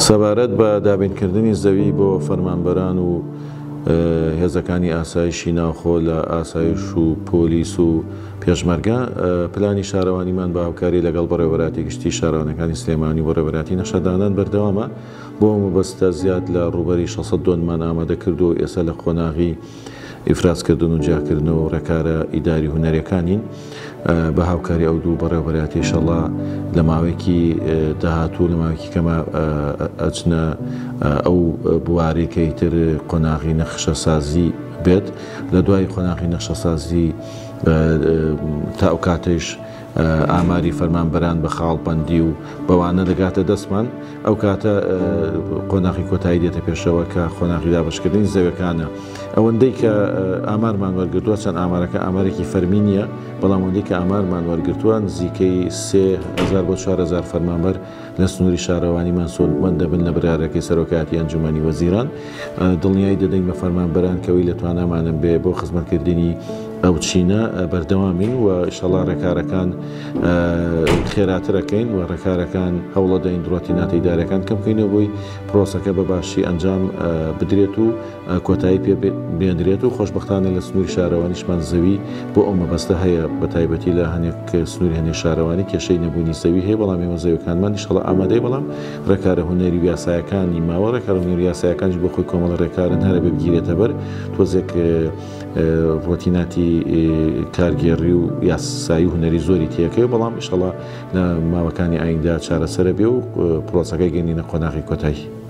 سەبارەت بە دابینکردنی زەوی بۆ فەرمانبەران و هێزەکانی ئاسایشی ناوخۆ لە ئاسایش و پۆلیس و پێشمەرگە پلانی شارەوانیمان بە هاوکاری لەگەڵ بەڕێوەبەراتی گشتی شارەوانەکانی سلێمانی و بەڕێوەبەراتی نەخشەدانان بەردەوامە بۆ مەبەستە زیاد لە ڕووبەری 600 دۆنمان ئامادە کرد و ئێستا لە خۆناغی ئیفرازکردن و جیاکردنەوە و ڕێکارە ئیداری هونەرەکانین بە هاوکاری ئەو دوو بەڕێوەبەراتی ئینشەڵڵا لە ماوەیەکی داهاتوو لە ماوەیەکی کەمە ئەچنە ئەو بوارەی کە ئیتر قۆناغی نەخشەسازی بێت لە دوای قۆناغی نەخشەسازی تا ئەو کاتەش ئاماری فەرمانبەران بە خاڵبەندی و بەوانە دەگاتە دەستمان ئەو کاتە قۆناغی کۆتایی دێتە پێشەوە کە قۆناغی دابشکردنی زەویەکانە ئەوەندەی کە ئامارمان وەرگرتووە چەند ئامارەکە ئامارێکی فەرمی نییە بەڵام ئەوەندەی کە ئامارمان وەرگرتووە نزیکەی 3000 بۆ 4000 فەرمانبەر لە سنووری شارەوانیمان سۆدمەند دەبن لە برارەکەی سەرۆکایەتی ئەنجومەنی وەزیران دڵنیایی دەدەین بە فەرمانبەران کەوەی لە توانامانم بێ بۆ خزمەتکردنی ئەو چینە بەردەوامین و ئینشەڵڵا ڕێکارەکان خێراترەکەین و ڕێکارەکان هەوڵە دەین دڕۆتیناتە ئیدارەکان کەم بکەینەوە بۆی پرۆسەکە بە باشی ئەنجام بدرێت و کۆتایی پێ بێنرێت و خۆشبەختانە لە سنووری شارەوانیشمان زەوی بۆ ئەو مەبەستە هەیە بە تایبەتی لە هەنێک سنووری هەنێ شارەوانی کێشەی نەبوونی زەوی هەیە بەڵام ئێمە زەویەکانمان ئینشەڵڵا ئامادەی بەڵام ڕێکارە هونەری و یاسایەکانی ماوە ڕێکارە هونەری یاسایەکانیش بۆ خۆی کۆمەڵ ڕێکارن هەرە بگیرێتە بەر تۆزێک ڕۆتیناتی کارگێڕی و یاسایی و هونەری زۆری تێکەوە بەڵام ئینشەڵڵا لە ماوەکانی ئایندا چارەسەرە بێ و پرۆسەکەی گەێنینە قۆناغی کۆتایی.